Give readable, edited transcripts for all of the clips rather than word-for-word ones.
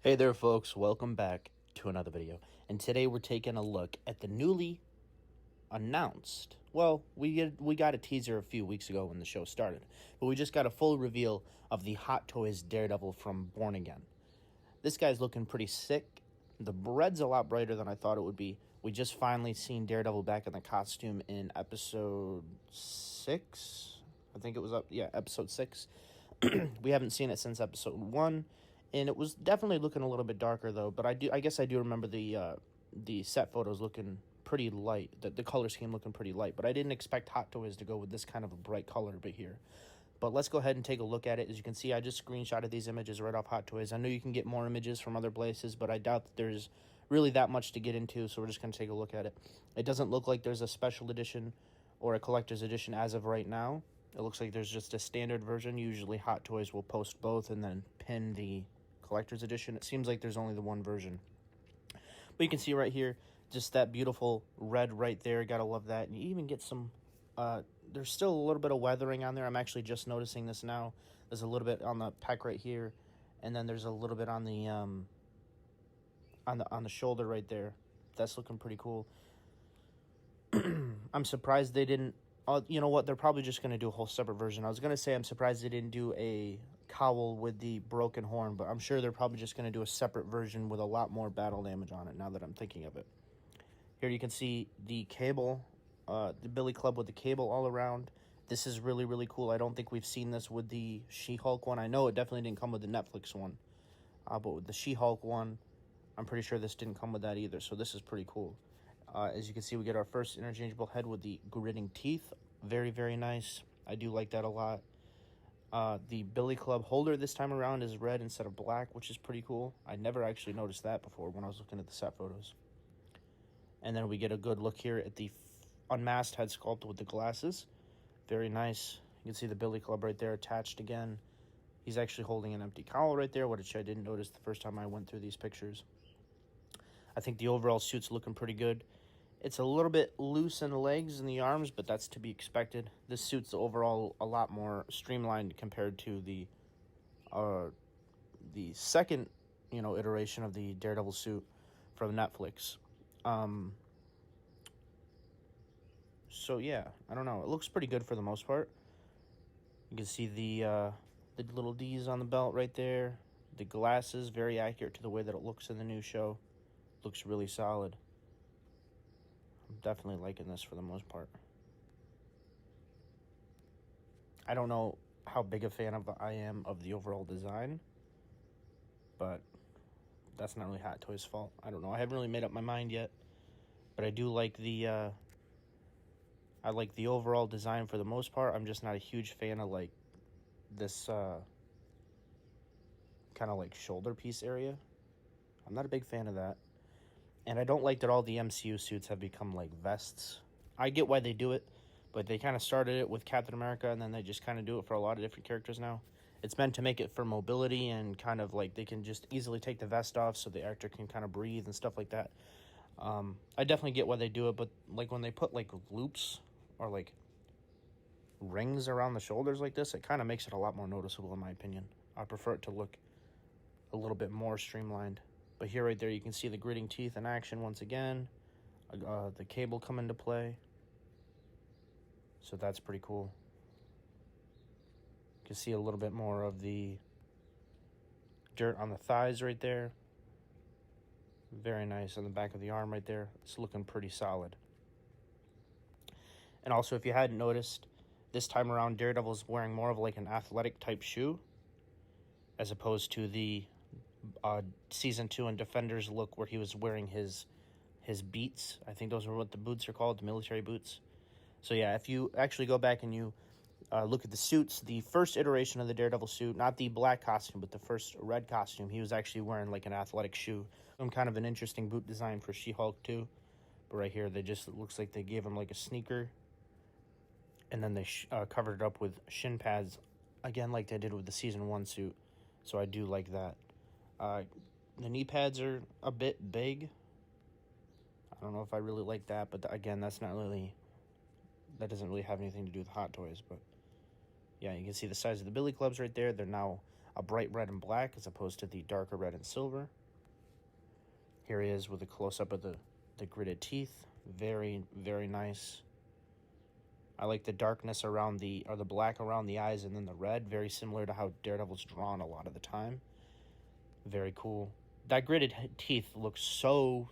Hey there folks, welcome back to another video. And today we're taking a look at the newly announced, well, we got a teaser a few weeks ago when the show started, but we just got a full reveal of the Hot Toys Daredevil from Born Again. This guy's looking pretty sick. The red's a lot brighter than I thought it would be. We just finally seen Daredevil back in the costume in episode 6. I think it was episode 6. We haven't seen it since episode 1. And it was definitely looking a little bit darker though, but I guess I do remember the set photos looking pretty light. The color scheme looking pretty light, but I didn't expect Hot Toys to go with this kind of a bright color here. But let's go ahead and take a look at it. As you can see, I just screenshotted these images right off Hot Toys. I know you can get more images from other places, but I doubt that there's really that much to get into, so we're just going to take a look at it. It doesn't look like there's a special edition or a collector's edition as of right now. It looks like there's just a standard version. Usually Hot Toys will post both and then pin the collector's edition. It seems like there's only the one version, but you can see right here just that beautiful red right there. Gotta love that. And you even get some there's still a little bit of weathering on there. I'm actually just noticing this now. There's a little bit on the pec right here, and then there's a little bit on the shoulder right there. That's looking pretty cool. I'm surprised they didn't. You know what? They're probably just going to do a whole separate version. I was going to say I'm surprised they didn't do a cowl with the broken horn, but I'm sure they're probably just going to do a separate version with a lot more battle damage on it, now that I'm thinking of it. Here you can see the cable, the Billy Club with the cable all around. This is really, really cool. I don't think we've seen this with the She-Hulk one. I know it definitely didn't come with the Netflix one, but with the She-Hulk one, I'm pretty sure this didn't come with that either, so this is pretty cool. As you can see, we get our first interchangeable head with the gritting teeth. Very, very nice. I do like that a lot. The Billy Club holder this time around is red instead of black, which is pretty cool. I never actually noticed that before when I was looking at the set photos. And then we get a good look here at the unmasked head sculpt with the glasses. Very nice. You can see the Billy Club right there attached again. He's actually holding an empty cowl right there, which I didn't notice the first time I went through these pictures. I think the overall suit's looking pretty good. It's a little bit loose in the legs and the arms, but that's to be expected. This suit's overall a lot more streamlined compared to the second, iteration of the Daredevil suit from Netflix. So yeah, I don't know. It looks pretty good for the most part. You can see the little D's on the belt right there. The glasses, very accurate to the way that it looks in the new show. Looks really solid. I'm definitely liking this for the most part. I don't know how big a fan I am of the overall design, but that's not really Hot Toys' fault. I don't know. I haven't really made up my mind yet, but I do like the I like the overall design for the most part. I'm just not a huge fan of like this kind of like shoulder piece area. I'm not a big fan of that. And I don't like that all the MCU suits have become like vests. I get why they do it, but they kind of started it with Captain America, and then they just kind of do it for a lot of different characters now. It's meant to make it for mobility and kind of like they can just easily take the vest off so the actor can kind of breathe and stuff like that. I definitely get why they do it, but like when they put like loops or like rings around the shoulders like this, it kind of makes it a lot more noticeable in my opinion. I prefer it to look a little bit more streamlined. But here right there you can see the gritting teeth in action once again. The cable come into play. So that's pretty cool. You can see a little bit more of the dirt on the thighs right there. Very nice on the back of the arm right there. It's looking pretty solid. And also, if you hadn't noticed, this time around Daredevil's wearing more of like an athletic type shoe as opposed to the season 2 and Defenders look where he was wearing his beats. I think those are what the boots are called, the military boots. So yeah, if you actually go back and you look at the suits, the first iteration of the Daredevil suit, not the black costume, but the first red costume, he was actually wearing like an athletic shoe. Some kind of an interesting boot design for She-Hulk too. But right here, it looks like they gave him like a sneaker. And then they covered it up with shin pads, again, like they did with the season 1 suit. So I do like that. The knee pads are a bit big. I don't know if I really like that, but again, that doesn't really have anything to do with Hot Toys. But yeah, you can see the size of the Billy Clubs right there. They're now a bright red and black as opposed to the darker red and silver. Here he is with a close-up of the gridded teeth. Very, very nice. I like the darkness around the black around the eyes and then the red. Very similar to how Daredevil's drawn a lot of the time. Very cool. That gridded teeth looks so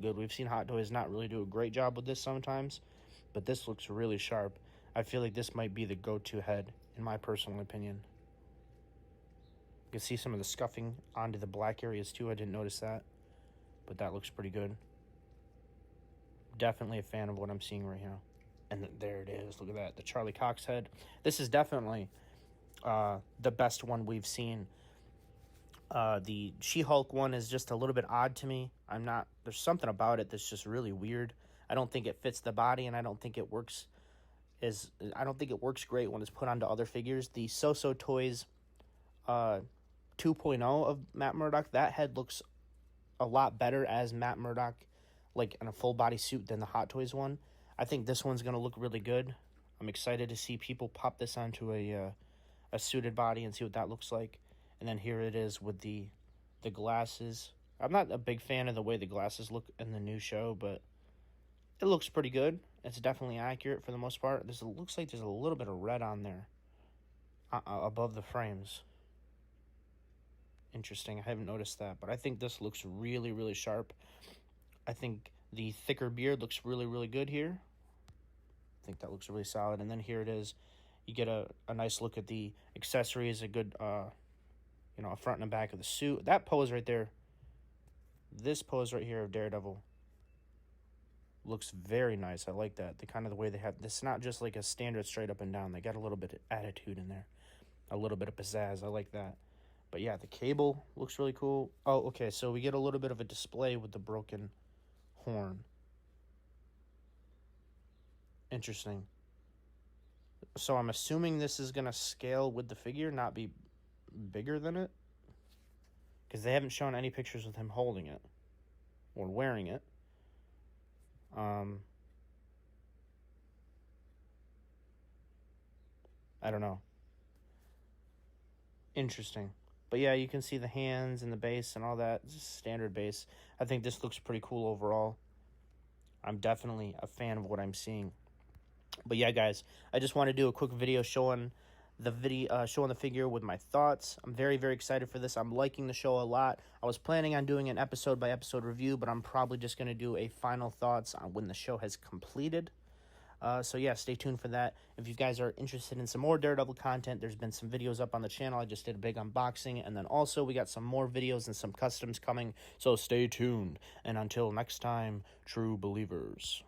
good. We've seen Hot Toys not really do a great job with this sometimes, but this looks really sharp. I feel like this might be the go-to head, in my personal opinion. You can see some of the scuffing onto the black areas too. I didn't notice that, but that looks pretty good. Definitely a fan of what I'm seeing right now. And there it is. Look at that. The Charlie Cox head. This is definitely the best one we've seen. The She-Hulk one is just a little bit odd to me. There's something about it that's just really weird. I don't think it fits the body, and I don't think it works great when it's put onto other figures. The So-So Toys 2.0 of Matt Murdock, that head looks a lot better as Matt Murdock, like in a full body suit, than the Hot Toys one. I think this one's gonna look really good. I'm excited to see people pop this onto a suited body and see what that looks like. And then here it is with the glasses. I'm not a big fan of the way the glasses look in the new show, but it looks pretty good. It's definitely accurate for the most part. Looks like there's a little bit of red on there above the frames. Interesting. I haven't noticed that, but I think this looks really, really sharp. I think the thicker beard looks really, really good here. I think that looks really solid. And then here it is. You get a nice look at the accessories, a good, a front and a back of the suit. That pose right there, this pose right here of Daredevil looks very nice. I like that. The way they have this, not just like a standard straight up and down. They got a little bit of attitude in there, a little bit of pizzazz. I like that. But yeah, the cable looks really cool. Oh, okay, so we get a little bit of a display with the broken horn. Interesting. So I'm assuming this is going to scale with the figure, not be bigger than it. Because they haven't shown any pictures with him holding it or wearing it. I don't know. Interesting. But yeah, you can see the hands and the base and all that. It's just standard base. I think this looks pretty cool overall. I'm definitely a fan of what I'm seeing. But yeah, guys, I just want to do a quick video showing the figure with my thoughts. I'm very, very excited for this. I'm liking the show a lot. I was planning on doing an episode by episode review, but I'm probably just going to do a final thoughts on when the show has completed. So yeah, stay tuned for that. If you guys are interested in some more Daredevil content, there's been some videos up on the channel. I just did a big unboxing, and then also we got some more videos and some customs coming, so stay tuned. And until next time, true believers.